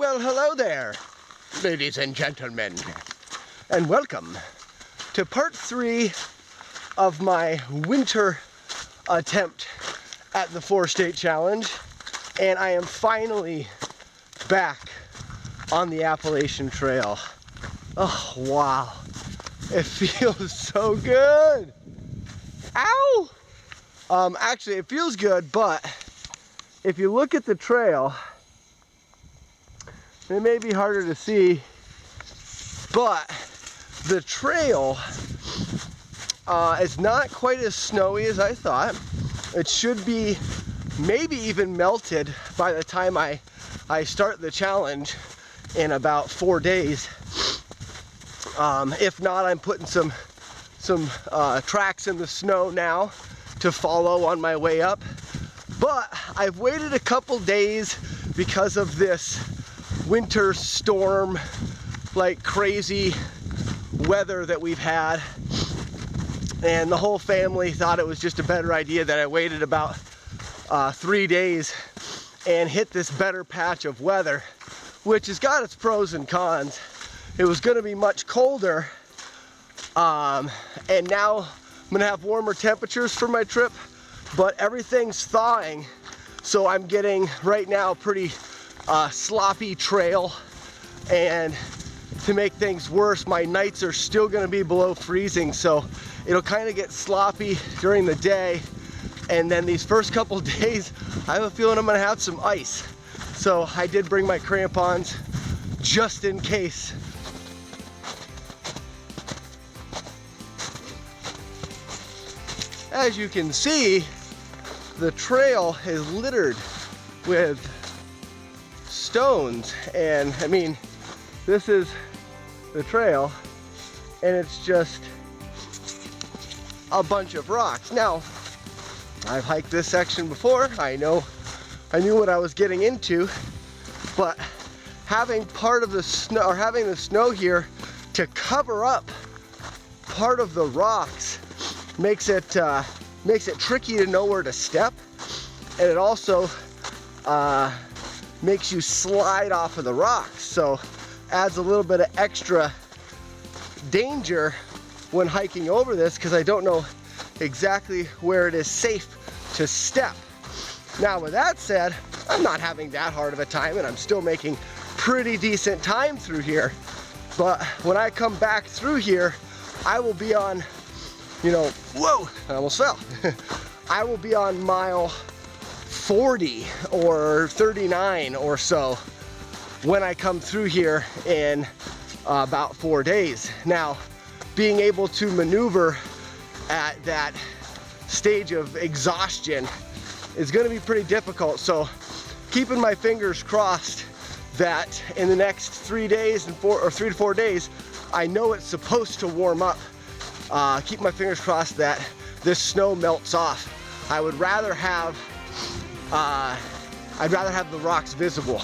Well, hello there, ladies and gentlemen, and welcome to part 3 of my winter attempt at the 4-state challenge. And I am finally back on the Appalachian Trail. Oh, wow. It feels so good. Ow! Actually, it feels good, but if you look at the trail, it may be harder to see, but the trail is not quite as snowy as I thought. It should be maybe even melted by the time I start the challenge in about 4 days. If not, I'm putting some tracks in the snow now to follow on my way up. But I've waited a couple days because of this winter storm, like crazy weather that we've had. And the whole family thought it was just a better idea that I waited about 3 days and hit this better patch of weather, which has got its pros and cons. It was going to be much colder, and now I'm going to have warmer temperatures for my trip, but everything's thawing, so I'm getting right now pretty sloppy trail. And to make things worse, my nights are still going to be below freezing, so it'll kind of get sloppy during the day, and then these first couple days I have a feeling I'm going to have some ice. So I did bring my crampons just in case. As you can see, the trail is littered with stones, and I mean, this is the trail and it's just a bunch of rocks. Now, I've hiked this section before. I knew what I was getting into, but having part of the snow, or having the snow here to cover up part of the rocks, makes it tricky to know where to step, and it also makes you slide off of the rocks, so adds a little bit of extra danger when hiking over this, because I don't know exactly where it is safe to step. Now, with that said, I'm not having that hard of a time, and I'm still making pretty decent time through here. But when I come back through here, I will be on, whoa, I almost fell. I will be on mile 40 or 39 or so when I come through here in about 4 days. Now, being able to maneuver at that stage of exhaustion is going to be pretty difficult, so keeping my fingers crossed that in the next 3 days and 3 to 4 days, I know it's supposed to warm up. Keep my fingers crossed that this snow melts off. I'd rather have the rocks visible.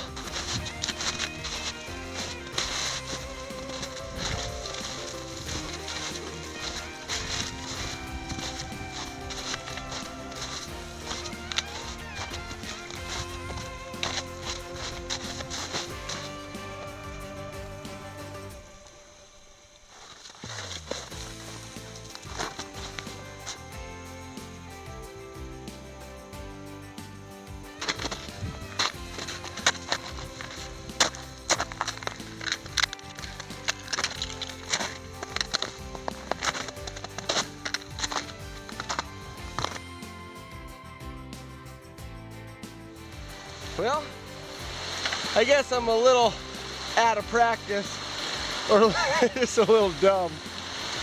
Well, I guess I'm a little out of practice, or just a little dumb.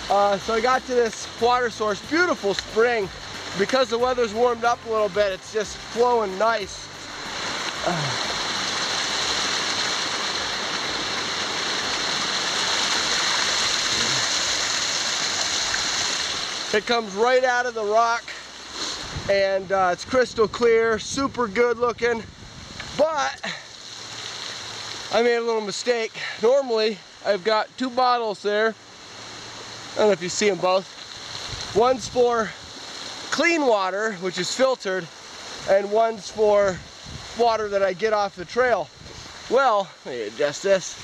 So I got to this water source, beautiful spring. Because the weather's warmed up a little bit, it's just flowing nice. It comes right out of the rock, and it's crystal clear, super good looking. But I made a little mistake. Normally, I've got 2 bottles there. I don't know if you see them both. One's for clean water, which is filtered, and one's for water that I get off the trail. Well, let me adjust this.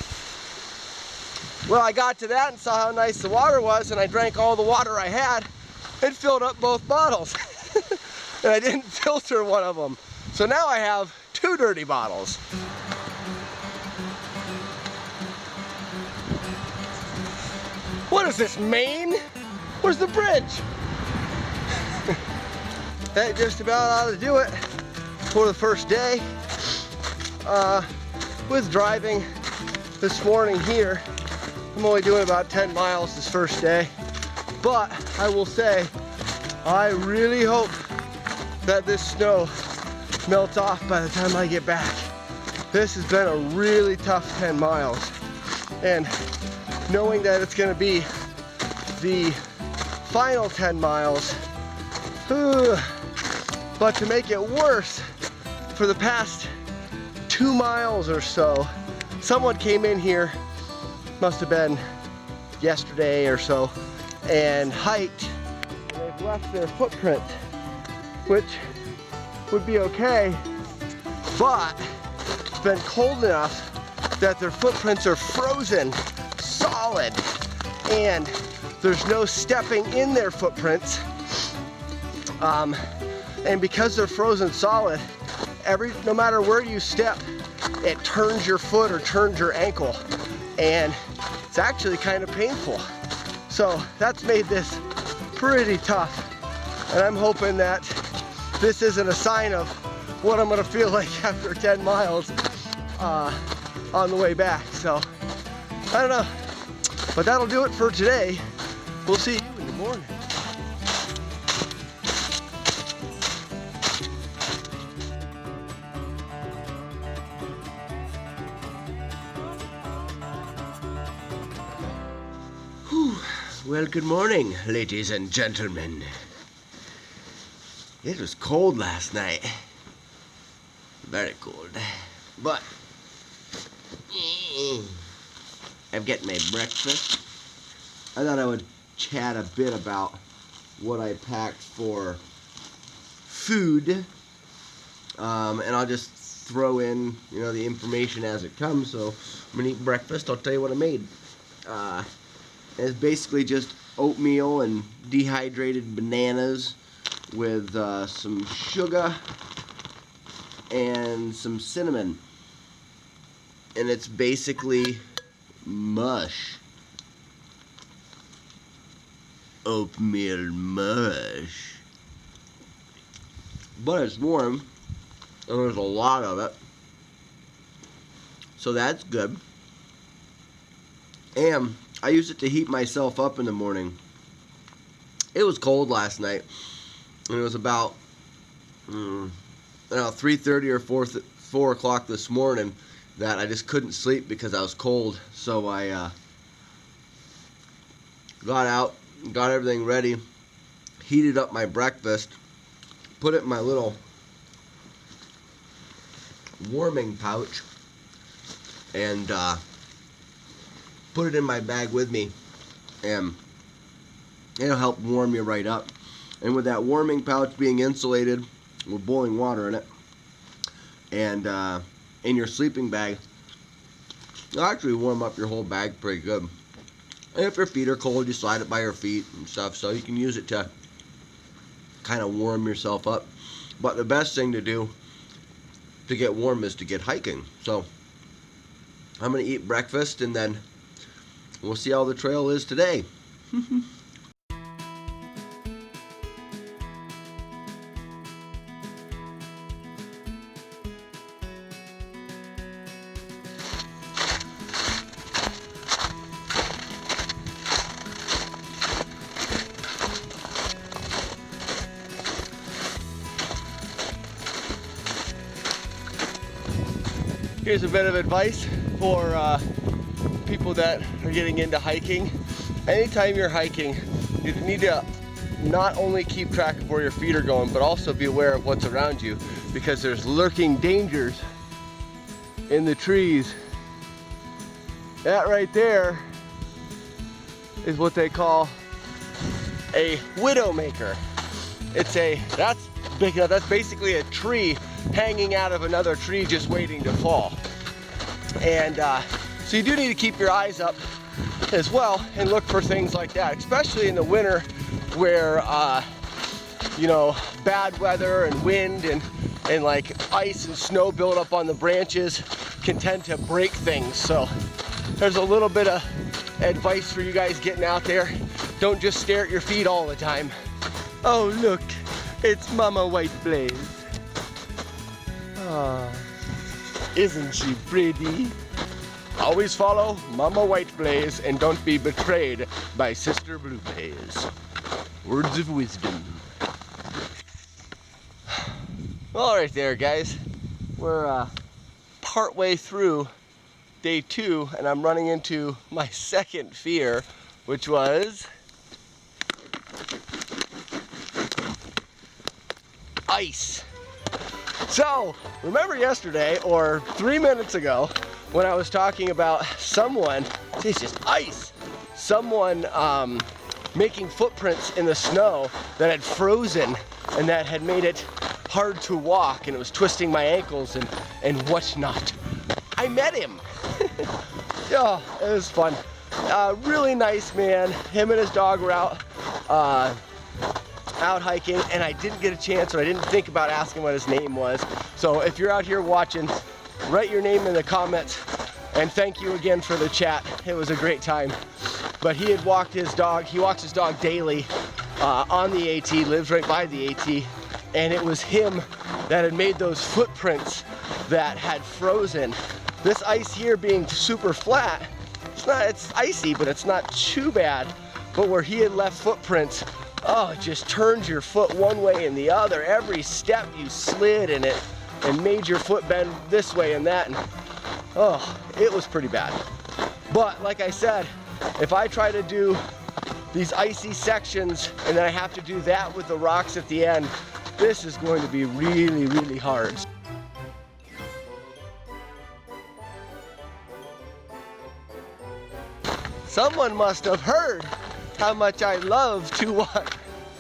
Well, I got to that and saw how nice the water was, and I drank all the water I had and filled up both bottles. And I didn't filter one of them. So now I have 2 dirty bottles. What is this, Maine? Where's the bridge? That just about ought to do it for the first day. With driving this morning here, I'm only doing about 10 miles this first day. But I will say, I really hope that this snow melts off by the time I get back. This has been a really tough 10 miles. And knowing that it's gonna be the final 10 miles, but to make it worse, for the past 2 miles or so, someone came in here, must have been yesterday or so, and hiked, and they've left their footprint, which would be okay, but it's been cold enough that their footprints are frozen solid, and there's no stepping in their footprints, and because they're frozen solid, no matter where you step, it turns your foot or turns your ankle, and it's actually kind of painful. So that's made this pretty tough, and I'm hoping that this isn't a sign of what I'm gonna feel like after 10 miles on the way back. So I don't know, but that'll do it for today. We'll see you in the morning. Well, good morning, ladies and gentlemen. It was cold last night. Very cold. But I'm getting my breakfast. I thought I would chat a bit about what I packed for food. And I'll just throw in, the information as it comes. So I'm gonna eat breakfast. I'll tell you what I made. It's basically just oatmeal and dehydrated bananas with some sugar and some cinnamon. And it's basically mush. Oatmeal mush. But it's warm, and there's a lot of it. So that's good. And I use it to heat myself up in the morning. It was cold last night, and it was about 3:30 or 4 o'clock this morning that I just couldn't sleep because I was cold. So I got out, got everything ready, heated up my breakfast, put it in my little warming pouch, and put it in my bag with me, and it'll help warm you right up. And with that warming pouch being insulated with boiling water in it, and in your sleeping bag, it'll actually warm up your whole bag pretty good. And if your feet are cold, you slide it by your feet and stuff, so you can use it to kind of warm yourself up. But the best thing to do to get warm is to get hiking. So I'm going to eat breakfast, and then we'll see how the trail is today. Here's a bit of advice for people that are getting into hiking. Anytime you're hiking, you need to not only keep track of where your feet are going, but also be aware of what's around you, because there's lurking dangers in the trees. That right there is what they call a widowmaker. That's big enough. That's basically a tree hanging out of another tree just waiting to fall. And so you do need to keep your eyes up as well and look for things like that, especially in the winter where you know, bad weather and wind and like ice and snow build up on the branches can tend to break things. So there's a little bit of advice for you guys getting out there. Don't just stare at your feet all the time. Oh look, it's Mama White Blaze. Ah, isn't she pretty? Always follow Mama White Blaze and don't be betrayed by Sister Blue Blaze. Words of wisdom. All right there, guys. We're partway through day 2 and I'm running into my second fear, which was ice. So, remember yesterday or 3 minutes ago when I was talking about someone, it's just ice, someone making footprints in the snow that had frozen and that had made it hard to walk and it was twisting my ankles and whatnot. I met him. Yeah, it was fun. Really nice man. Him and his dog were out hiking and I didn't get a chance, or I didn't think about asking what his name was. So if you're out here watching, write your name in the comments and thank you again for the chat. It was a great time. But he had walked his dog, he walks his dog daily on the AT, lives right by the AT, and it was him that had made those footprints that had frozen. This ice here being super flat, it's icy, but it's not too bad. But where he had left footprints, oh, it just turns your foot one way and the other. Every step you slid in it and made your foot bend this way and that. And oh, it was pretty bad. But like I said, if I try to do these icy sections and then I have to do that with the rocks at the end, this is going to be really, really hard. Someone must have heard how much I love to walk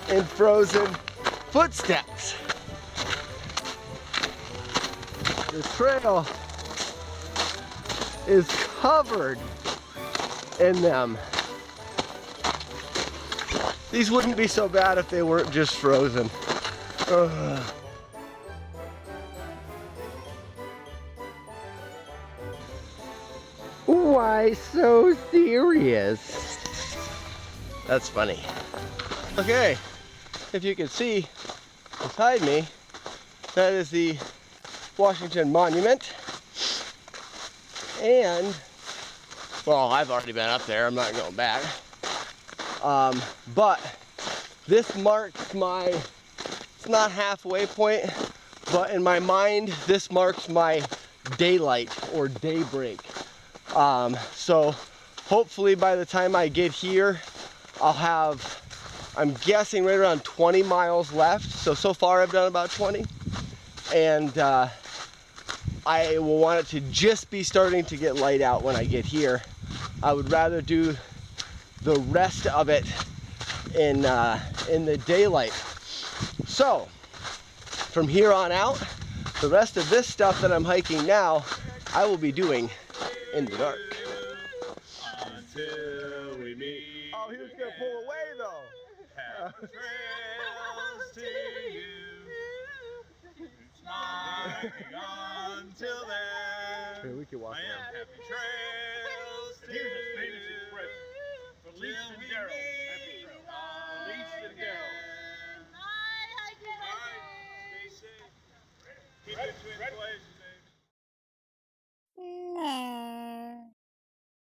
in frozen footsteps. The trail is covered in them. These wouldn't be so bad if they weren't just frozen. Ugh. Why so serious? That's funny. Okay, if you can see beside me, that is the Washington Monument. And, well, I've already been up there, I'm not going back. But this marks my, it's not halfway point, but in my mind, this marks my daylight or daybreak. So hopefully by the time I get here, I'll have, I'm guessing right around 20 miles left. So far I've done about 20. And I will want it to just be starting to get light out when I get here. I would rather do the rest of it in the daylight. So from here on out, the rest of this stuff that I'm hiking now, I will be doing in the dark. Until we meet. Oh, he was gonna pull away though. Happy trails to you. Until then. Here, we can walk around. Happy trails to you. Here's his famous expression. Felice and Daryl. Happy trails. Felice and Daryl. Stay safe. Keep it between the blazes.